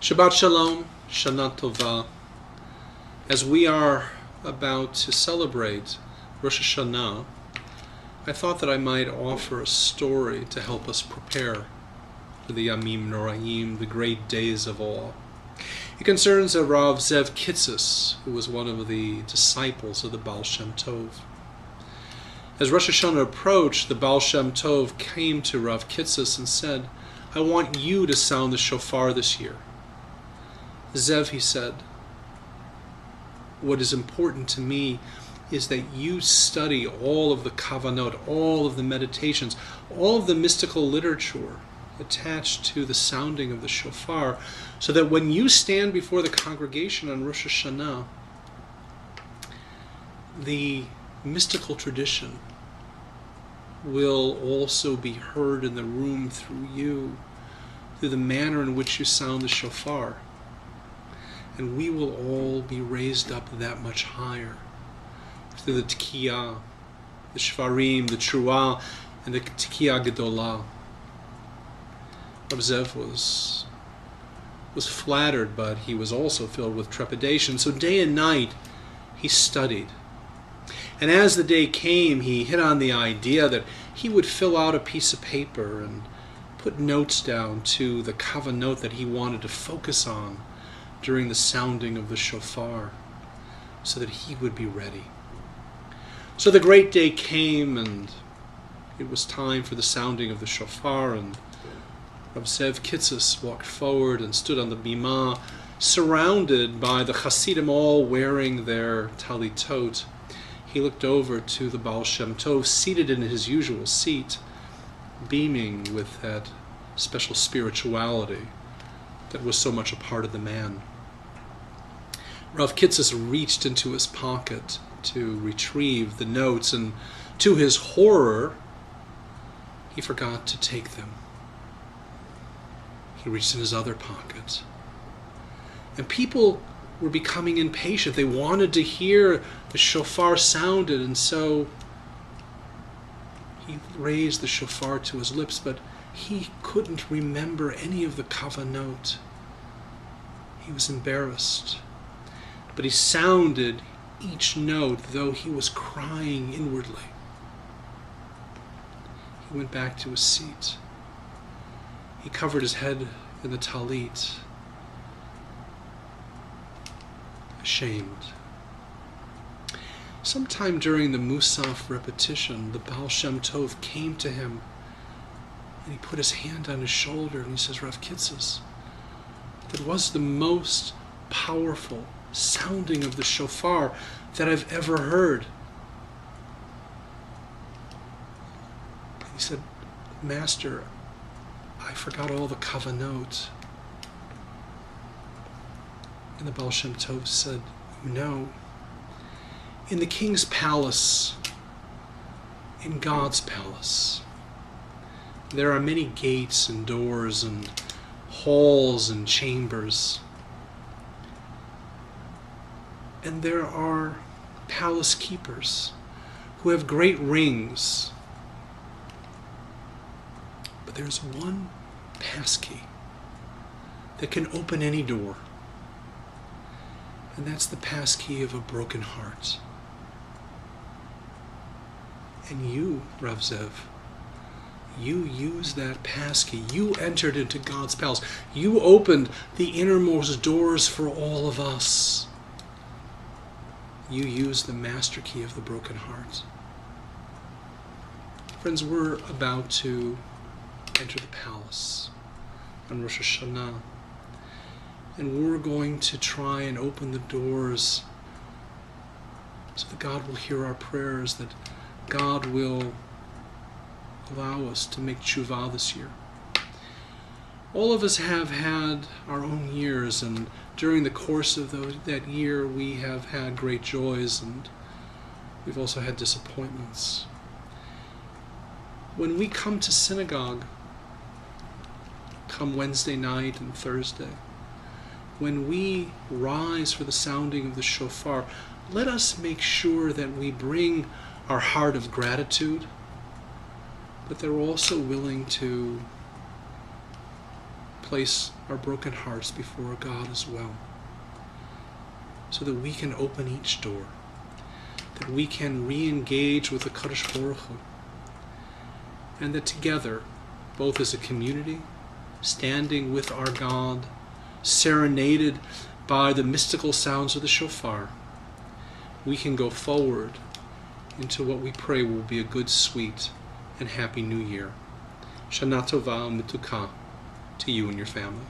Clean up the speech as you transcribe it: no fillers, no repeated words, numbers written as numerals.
Shabbat Shalom, Shana Tova. As we are about to celebrate Rosh Hashanah, I thought that I might offer a story to help us prepare for the Yamim Noraim, the great days of awe. It concerns a Rav Zev Kitzis, who was one of the disciples of the Baal Shem Tov. As Rosh Hashanah approached, the Baal Shem Tov came to Rav Kitzis and said, "I want you to sound the shofar this year." Zev, he said, "What is important to me is that you study all of the kavanot, all of the meditations, all of the mystical literature attached to the sounding of the shofar, so that when you stand before the congregation on Rosh Hashanah, the mystical tradition will also be heard in the room through you, through the manner in which you sound the shofar. And we will all be raised up that much higher through the Tekiyah, the Shvarim, the Truah, and the Tekiyah Gedolah." Rav Zev was flattered, but he was also filled with trepidation. So day and night he studied. And as the day came, he hit on the idea that he would fill out a piece of paper and put notes down to the kavanot that he wanted to focus on during the sounding of the shofar, so that he would be ready. So the great day came, and it was time for the sounding of the shofar, and Rav Zev Kitzis walked forward and stood on the bimah, surrounded by the Hasidim all wearing their talitot. He looked over to the Baal Shem Tov, seated in his usual seat, beaming with that special spirituality that was so much a part of the man. Rav Kitzis reached into his pocket to retrieve the notes, and to his horror, he forgot to take them. He reached in his other pocket. And people were becoming impatient. They wanted to hear the shofar sounded, and so he raised the shofar to his lips, but he couldn't remember any of the kavanot. He was embarrassed. But he sounded each note, though he was crying inwardly. He went back to his seat. He covered his head in the talit, ashamed. Sometime during the Musaf repetition, the Baal Shem Tov came to him, and he put his hand on his shoulder, and he says, "Rav Kitzis, that was the most powerful sounding of the shofar that I've ever heard." He said, "Master, I forgot all the kavanot." And the Baal Shem Tov said, "You know, in the king's palace, in God's palace, there are many gates and doors and halls and chambers. And there are palace keepers who have great rings. But there's one passkey that can open any door. And that's the passkey of a broken heart. And you, Rav Zev, you used that passkey. You entered into God's palace. You opened the innermost doors for all of us. You used the master key of the broken heart." Friends, we're about to enter the palace on Rosh Hashanah, and we're going to try and open the doors so that God will hear our prayers, that God will allow us to make tshuva this year. All of us have had our own years, and during the course of that year we have had great joys, and we've also had disappointments. When we come to synagogue, come Wednesday night and Thursday, when we rise for the sounding of the shofar, let us make sure that we bring our heart of gratitude, but they're also willing to place our broken hearts before God as well, so that we can open each door, that we can re-engage with the Kadosh Baruch Hu, and that together, both as a community, standing with our God, serenaded by the mystical sounds of the shofar, we can go forward into what we pray will be a good, sweet, and happy New Year. Shana Tova U'Metuka to you and your family.